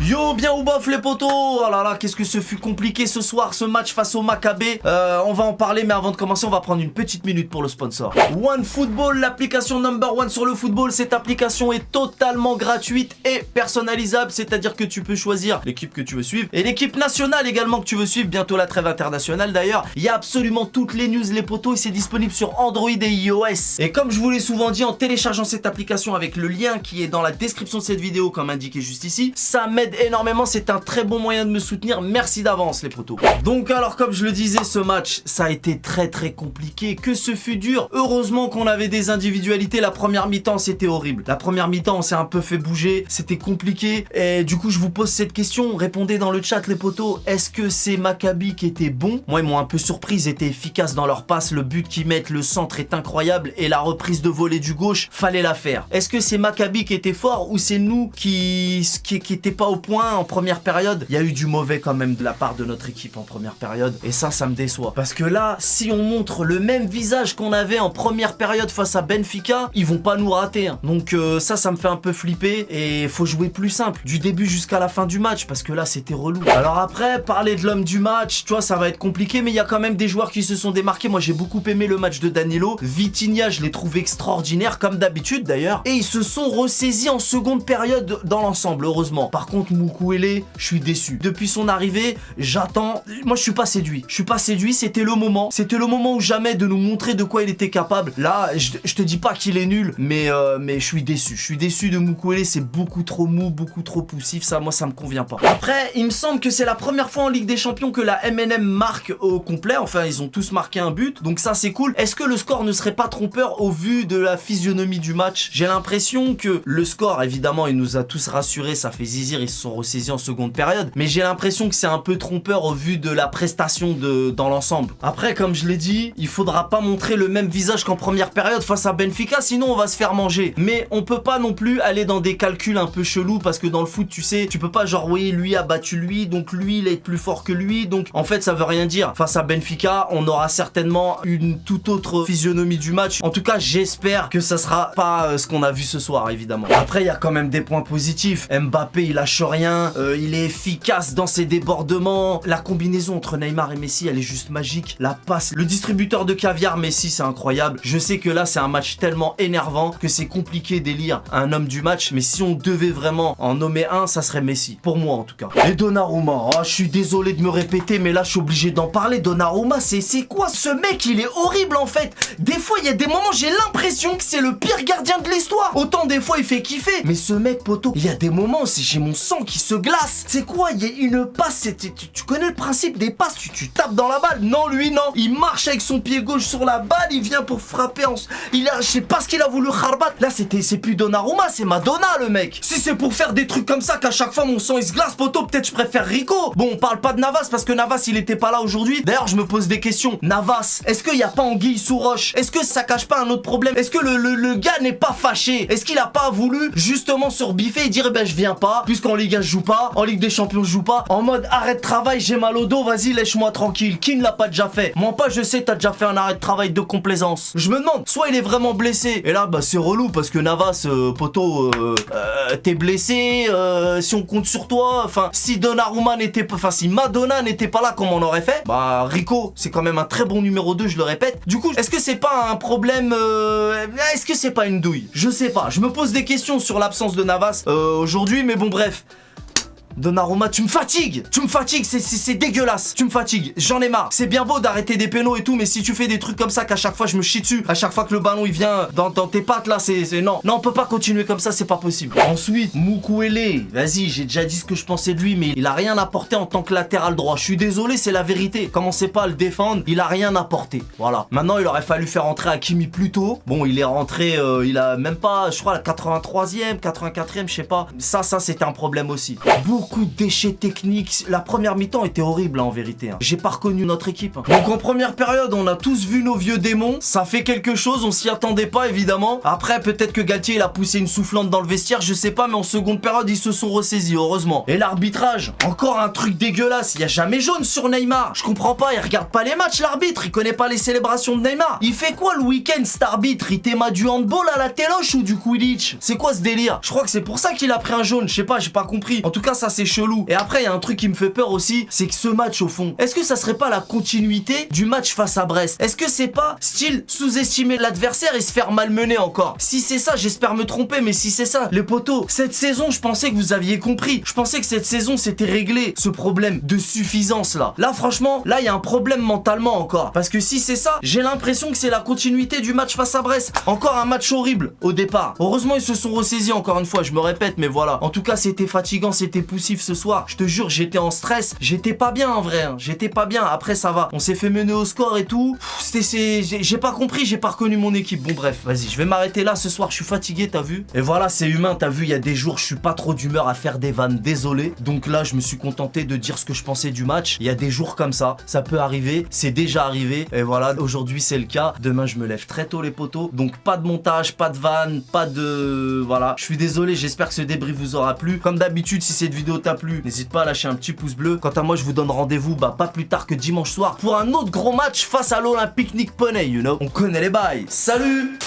Yo, bien ou bof les potos. Oh là là, qu'est-ce que ce fut compliqué ce soir, ce match face au Maccabi. On va en parler, mais avant de commencer, on va prendre une petite minute pour le sponsor. OneFootball, l'application number one sur le football. Cette application est totalement gratuite et personnalisable, c'est-à-dire que tu peux choisir l'équipe que tu veux suivre et l'équipe nationale également que tu veux suivre. Bientôt la trêve internationale d'ailleurs. Il y a absolument toutes les news les potos et c'est disponible sur Android et iOS. Et comme je vous l'ai souvent dit, en téléchargeant cette application avec le lien qui est dans la description de cette vidéo, comme indiqué juste ici, ça m'aide énormément, c'est un très bon moyen de me soutenir, merci d'avance les potos. Donc alors comme je le disais, ce match ça a été très compliqué, que ce fut dur. Heureusement qu'on avait des individualités. La première mi-temps c'était horrible, la première mi-temps on s'est un peu fait bouger, c'était compliqué et du coup je vous pose cette question, répondez dans le chat les potos. Est-ce que c'est Maccabi qui était bon? Moi ils m'ont un peu surpris, ils étaient efficaces dans leur passe, le but qu'ils mettent, le centre est incroyable et la reprise de volée du gauche, fallait la faire. Est-ce que c'est Maccabi qui était fort ou c'est nous qui était pas au point en première période? Il y a eu du mauvais quand même de la part de notre équipe en première période et ça me déçoit. Parce que là, si on montre le même visage qu'on avait en première période face à Benfica, ils vont pas nous rater. Hein. Donc ça me fait un peu flipper et faut jouer plus simple du début jusqu'à la fin du match parce que là c'était relou. Alors après, parler de l'homme du match, tu vois, ça va être compliqué mais il y a quand même des joueurs qui se sont démarqués. Moi j'ai beaucoup aimé le match de Danilo. Vitinha, je l'ai trouvé extraordinaire comme d'habitude d'ailleurs et ils se sont ressaisis en seconde période dans l'ensemble, heureusement. Par contre, Mukwele, je suis déçu. Depuis son arrivée, j'attends. Moi, je suis pas séduit. Je suis pas séduit. C'était le moment. C'était le moment ou jamais de nous montrer de quoi il était capable. Là, je te dis pas qu'il est nul, mais je suis déçu. Je suis déçu de Mukwele. C'est beaucoup trop mou, beaucoup trop poussif. Ça, moi, ça me convient pas. Après, il me semble que c'est la première fois en Ligue des Champions que la MNM marque au complet. Enfin, ils ont tous marqué un but. Donc ça, c'est cool. Est-ce que le score ne serait pas trompeur au vu de la physionomie du match? J'ai l'impression que le score, évidemment, il nous a tous rassurés. Ça fait zizir. Ils se sont ressaisis en seconde période, mais j'ai l'impression que c'est un peu trompeur au vu de la prestation dans l'ensemble. Après, comme je l'ai dit, il faudra pas montrer le même visage qu'en première période face à Benfica, sinon on va se faire manger. Mais on peut pas non plus aller dans des calculs un peu chelous parce que dans le foot, tu sais, tu peux pas genre oui, lui a battu lui, donc lui il est plus fort que lui, donc en fait ça veut rien dire. Face à Benfica, on aura certainement une toute autre physionomie du match. En tout cas, j'espère que ça sera pas ce qu'on a vu ce soir, évidemment. Après, il y a quand même des points positifs. Mbappé, il lâche rien. Il est efficace dans ses débordements. La combinaison entre Neymar et Messi, elle est juste magique. La passe, le distributeur de caviar Messi, c'est incroyable. Je sais que là, c'est un match tellement énervant que c'est compliqué d'élire un homme du match. Mais si on devait vraiment en nommer un, ça serait Messi. Pour moi, en tout cas. Et Donnarumma, oh, je suis désolé de me répéter, mais là, je suis obligé d'en parler. Donnarumma, c'est quoi ce mec? Il est horrible, en fait. Des fois, il y a des moments, j'ai l'impression que c'est le pire gardien de l'histoire. Autant des fois, il fait kiffer. Mais ce mec, poto, il y a des moments, j'ai mon sang qui se glace. C'est quoi? Il y a une passe, tu connais le principe des passes, tu tapes dans la balle. Non, lui, non. Il marche avec son pied gauche sur la balle, il vient pour frapper. Je sais pas ce qu'il a voulu Kharbat. Là, c'est plus Donnarumma, c'est Madonna, le mec. Si c'est pour faire des trucs comme ça, qu'à chaque fois mon sang il se glace, poto, peut-être je préfère Rico. Bon, on parle pas de Navas parce que Navas, il était pas là aujourd'hui. D'ailleurs, je me pose des questions. Navas, est-ce qu'il y a pas anguille sous roche? Est-ce que ça cache pas un autre problème? Est-ce que le gars n'est pas fâché? Est-ce qu'il a pas voulu justement se rebiffer et dire, eh ben, je viens pas, puisqu'en Ligue 1 je joue pas, en Ligue des Champions je joue pas, en mode arrête de travail, j'ai mal au dos, vas-y lèche-moi tranquille. Qui ne l'a pas déjà fait? Moi pas, je sais, t'as déjà fait un arrêt de travail de complaisance. Je me demande, soit il est vraiment blessé, et là bah c'est relou parce que Navas, poteau, t'es blessé, si on compte sur toi, enfin si Donnarumma n'était pas, enfin si Madonna n'était pas là, comment on aurait fait? Bah Rico, c'est quand même un très bon numéro 2, je le répète. Du coup, est-ce que c'est pas un problème, est-ce que c'est pas une douille? Je sais pas, je me pose des questions sur l'absence de Navas aujourd'hui, mais bon bref. Donnarumma, tu me fatigues, c'est dégueulasse, tu me fatigues, j'en ai marre. C'est bien beau d'arrêter des pénaux et tout, mais si tu fais des trucs comme ça qu'à chaque fois je me chie dessus, à chaque fois que le ballon il vient dans tes pattes là, c'est non, on peut pas continuer comme ça, c'est pas possible. Ensuite, Mukwele, vas-y, j'ai déjà dit ce que je pensais de lui, mais il a rien apporté en tant que latéral droit. Je suis désolé, c'est la vérité. Commencez pas à le défendre, il a rien apporté. Voilà. Maintenant, il aurait fallu faire rentrer Hakimi plus tôt. Bon, il est rentré, il a même pas, je crois, la 83e, 84e, je sais pas. Ça c'était un problème aussi. Beaucoup de déchets techniques. La première mi-temps était horrible, hein, en vérité. Hein. J'ai pas reconnu notre équipe. Hein. Donc en première période, on a tous vu nos vieux démons. Ça fait quelque chose, on s'y attendait pas, évidemment. Après, peut-être que Galtier, il a poussé une soufflante dans le vestiaire, je sais pas, mais en seconde période, ils se sont ressaisis, heureusement. Et l'arbitrage, encore un truc dégueulasse. Il y a jamais jaune sur Neymar. Je comprends pas, il regarde pas les matchs, l'arbitre. Il connaît pas les célébrations de Neymar. Il fait quoi le week-end, cet arbitre? Il t'aima du handball à la téloche ou du Quidditch? C'est quoi ce délire? Je crois que c'est pour ça qu'il a pris un jaune. Je sais pas, j'ai pas compris. En tout cas, ça c'est chelou. Et après, il y a un truc qui me fait peur aussi, c'est que ce match au fond, est-ce que ça serait pas la continuité du match face à Brest? Est-ce que c'est pas style sous-estimer l'adversaire et se faire malmener encore? Si c'est ça, j'espère me tromper, mais si c'est ça, les potos, cette saison, je pensais que vous aviez compris. Je pensais que cette saison, c'était réglé, ce problème de suffisance là. Là, franchement, là, il y a un problème mentalement encore. Parce que si c'est ça, j'ai l'impression que c'est la continuité du match face à Brest. Encore un match horrible au départ. Heureusement, ils se sont ressaisis encore une fois, je me répète, mais voilà. En tout cas, c'était fatigant, c'était poussif ce soir. Je te jure, j'étais en stress. J'étais pas bien en vrai, hein. J'étais pas bien. Après, ça va. On s'est fait mener au score et tout. J'ai pas compris, j'ai pas reconnu mon équipe. Bon, bref, vas-y, je vais m'arrêter là ce soir. Je suis fatigué, t'as vu? Et voilà, c'est humain, t'as vu, il y a des jours, je suis pas trop d'humeur à faire des vannes, désolé. Donc là, je me suis contenté de dire ce que je pensais du match. Il y a des jours comme ça peut arriver, c'est déjà arrivé. Et voilà, aujourd'hui, c'est le cas. Demain, je me lève très tôt, les potos. Donc, pas de montage, pas de vanne, pas de... Voilà, je suis désolé, j'espère que ce débrief vous aura plu. Comme d'habitude, si cette vidéo t'a plu, n'hésite pas à lâcher un petit pouce bleu. Quant à moi, je vous donne rendez-vous, pas plus tard que dimanche soir pour un autre gros match face à l'Olympique Nick Poney, you know. On connaît les bails. Salut!